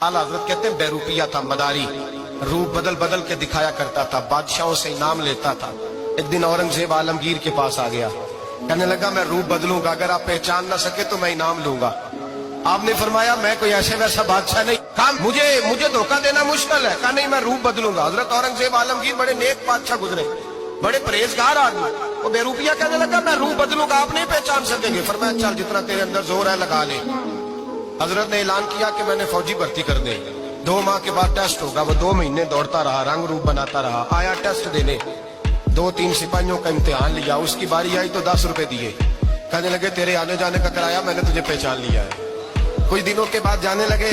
आला हजरत कहते हैं बेरूपिया था, मदारी, रूप बदल बदल के दिखाया करता था, बादशाहों से इनाम लेता था। एक दिन औरंगजेब आलमगीर के पास आ गया, कहने लगा मैं रूप बदलूंगा, अगर आप पहचान ना सके तो मैं इनाम लूंगा। आपने फरमाया मैं कोई ऐसे वैसा बादशाह नहीं, कहा मुझे धोखा देना मुश्किल है। कहा नहीं मैं रूप बदलूंगा। हजरत औरंगजेब आलमगीर बड़े नेक बादशाह गुजरे, बड़े परहेजगार आदमी, वो बेरूपिया कहने लगा मैं रूप बदलूंगा, आप नहीं पहचान सकेंगे। फरमाया चल जितना तेरे अंदर जोर है लगा ले। हजरत ने ऐलान किया कि मैंने फौजी भर्ती कर दे, 2 माह के बाद टेस्ट होगा। वो 2 महीने दौड़ता रहा, रंग रूप बनाता रहा, आया टेस्ट देने, 2-3 सिपाहियों का इम्तिहान लिया, उसकी बारी आई तो 10 रुपए दिए, कहने लगे तेरे आने जाने का किराया मैंने तुझे पहचान लिया है। कुछ दिनों के बाद जाने लगे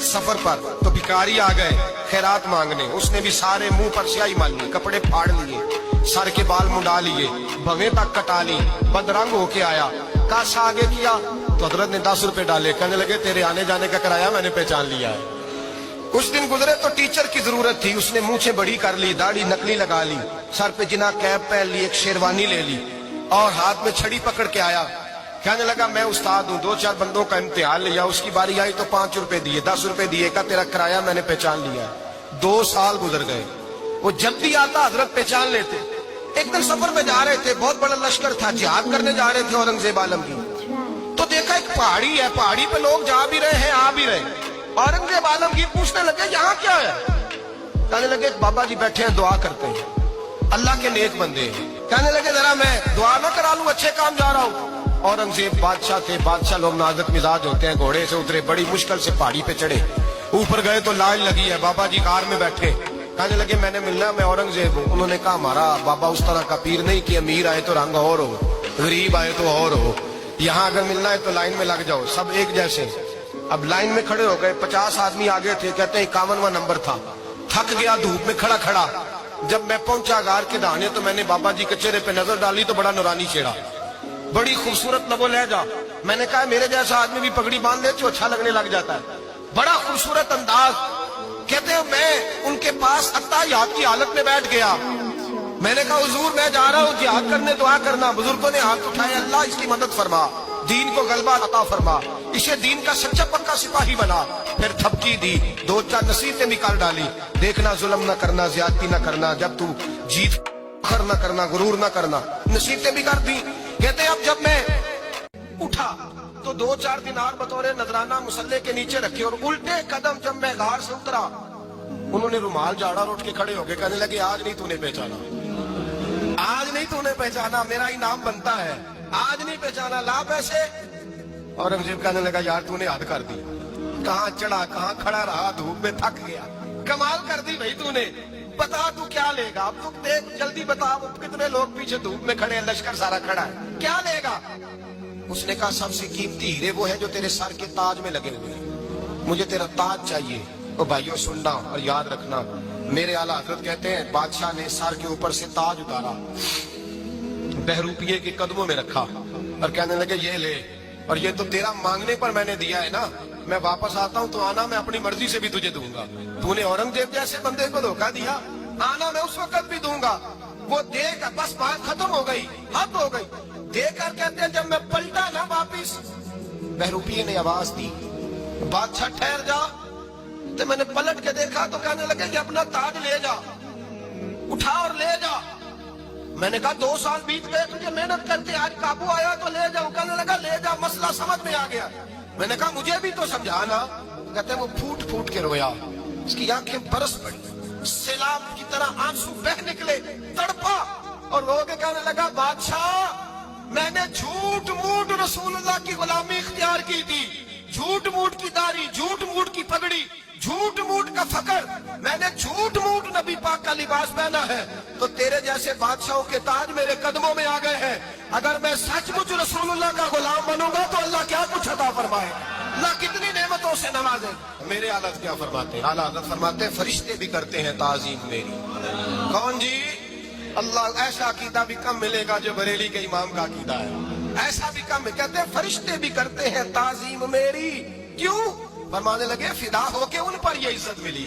सफर पर, तो भिखारी आ गए खैरात मांगने, उसने भी सारे मुंह पर स्याही माली, कपड़े फाड़ लिए, सर के बाल मुंडा लिए, भवें तक कटा ली, बदरंग होके आया। काशा आगे किया तो हजरत ने 10 रुपए डाले, कहने लगे तेरे आने जाने का किराया मैंने पहचान लिया है। कुछ दिन गुजरे तो टीचर की जरूरत थी, उसने मूछें बड़ी कर ली, दाढ़ी नकली लगा ली, सर पे जिना कैप पहन ली, एक शेरवानी ले ली और हाथ में छड़ी पकड़ के आया। कहने लगा मैं उस्ताद हूँ, 2-4 बंदों का इम्तिहान लिया, उसकी बारी आई तो 5 रुपए दिए, 10 रुपए दिए, का तेरा किराया मैंने पहचान लिया। 2 साल गुजर गए, वो जब भी आता हजरत पहचान लेते। एक दिन सफर में जा रहे थे, बहुत बड़ा लश्कर था, जिहाद करने जा रहे थे औरंगजेब आलमगीर, तो देखा एक पहाड़ी है, पहाड़ी पे लोग जा भी रहे हैं आ भी रहे। औरंगजेब आलमगीर पूछने लगे यहाँ क्या है? कहने लगे बाबा जी बैठे हैं दुआ करते हैं, अल्लाह के नेक बंदे हैं। कहने लगे जरा मैं दुआ ना करा लूं, अच्छे काम जा रहा हूँ। औरंगजेब बादशाह थे, बादशाह लोग नाजुक मिजाज होते हैं, घोड़े से उतरे, बड़ी मुश्किल से पहाड़ी पे चढ़े, ऊपर गए तो लाइन लगी है, बाबा जी कार में बैठे, कहने लगे मैंने मिलना, मैं औरंगजेब हूँ। उन्होंने कहा हमारा बाबा उस तरह का पीर नहीं कि अमीर आए तो रंग और हो, गरीब आए तो और हो, यहाँ अगर मिलना है तो लाइन में लग जाओ, सब एक जैसे। अब लाइन में खड़े हो गए, 50 आदमी आगे थे, कहते हैं 51वां नंबर था। थक गया धूप में खड़ा खड़ा, जब मैं पहुंचा गार के दाने तो मैंने बाबा जी के चेहरे पे नजर डाली तो बड़ा नूरानी चेहरा, बड़ी खूबसूरत लबो लहजा। मैंने कहा मेरे जैसा आदमी भी पगड़ी बांध ले तो अच्छा लगने लग जाता है, बड़ा खूबसूरत अंदाज। कहते हैं मैं उनके पास अत्ताहियात की हालत में बैठ गया। मैंने कहा हुजूर मैं जा रहा हूँ जिहाद करने, दुआ करना। बुजुर्गों ने हाथ उठाए, अल्लाह इसकी मदद फरमा, दीन को गलबा अता फरमा, इसे दीन का सच्चा पक्का सिपाही बना। फिर थपकी दी, 2-4 नसीहतें भी कर डाली, देखना जुल्म न करना, ज्यादती न करना, जब तू जीत फखर न करना, गुरूर न करना, नसीहतें भी कर दी। कहते अब जब मैं उठा तो 2-4 दिनार बतौर नजराना मुसल्ले के नीचे रखे, और उल्टे कदम जब मैं गार से उतरा उन्होंने रुमाल झाड़ा और उठ के खड़े हो गए, कहने लगे आज नहीं तूने पहचाना, आज नहीं तूने पहचाना, मेरा इनाम बनता है, आज नहीं पहचाना, ला पैसे। औरंगजेब कहने लगा यार तूने हद कर दी, कहाँ चढ़ा कहाँ खड़ा रहा, धूप में थक गया, कमाल कर दी भाई तूने, बता तू क्या लेगा, अब तू देख जल्दी बता, कितने लोग पीछे धूप में खड़े हैं, लश्कर सारा खड़ा है, क्या लेगा? उसने कहा सबसे कीमती हीरे वो है जो तेरे सर के ताज में लगे हुए हैं, मुझे तेरा ताज चाहिए। तो भाइयों सुनना और याद रखना, मेरे आला हजरत कहते हैं बादशाह ने सर के ऊपर से ताज उतारा, बहरूपिये के कदमों में रखा और कहने लगे ये ले, और ये तो तेरा मांगने पर मैंने दिया है ना, मैं वापस आता हूँ तो आना मैं अपनी मर्जी से भी तुझे दूंगा। तूने औरंगजेब जैसे बंदे को धोखा दिया, आना मैं उस वक्त भी दूंगा। वो देख बस बात खत्म हो गई, हद हो गई। देखकर कहते हैं जब मैं पलटा ना वापिस, बहरूपिये ने आवाज दी बादशाह ठहर जा, तो मैंने पलट के देखा तो कहने लगे कि अपना ताज ले जा, उठा और ले जा। मैंने कहा 2 साल बीत गए तुझे मेहनत करते, आज काबू आया तो ले जाऊं। कहने लगा ले जा, मसला समझ में आ गया। मैंने कहा मुझे भी तो समझाना। कहते वो फूट फूट के रोया, उसकी आंखें बरस पड़ी, सैलाब की तरह आंसू बह निकले, तड़पा और रो के कहने लगा बादशाह मैंने झूठ मूठ रसूलुल्लाह की गुलामी इख्तियार की थी, झूठ मूठ की दाढ़ी, झूठ मूठ की पगड़ी, झूठ मूठ का फकर, मैंने झूठ मूठ नबी पाक का लिबास पहना है, तो तेरे जैसे बादशाहों के ताज मेरे कदमों में आ गए हैं। अगर मैं सचमुच रसूलुल्लाह का गुलाम बनूंगा तो अल्लाह क्या कुछ अता फरमाए, अल्लाह कितनी नेमतों से नवाजे। मेरे आला क्या फरमाते हैं? आला हज़रत फरमाते हैं फरिश्ते भी करते हैं ताज़ीम मेरी। कौन जी? अल्लाह ऐसा अकीदा भी कम मिलेगा जो बरेली के इमाम का अकीदा है, ऐसा भी कम। कहते हैं फरिश्ते भी करते हैं ताज़ीम मेरी, क्यों? फरमाने लगे फिदा होके उन पर ये इज्जत मिली।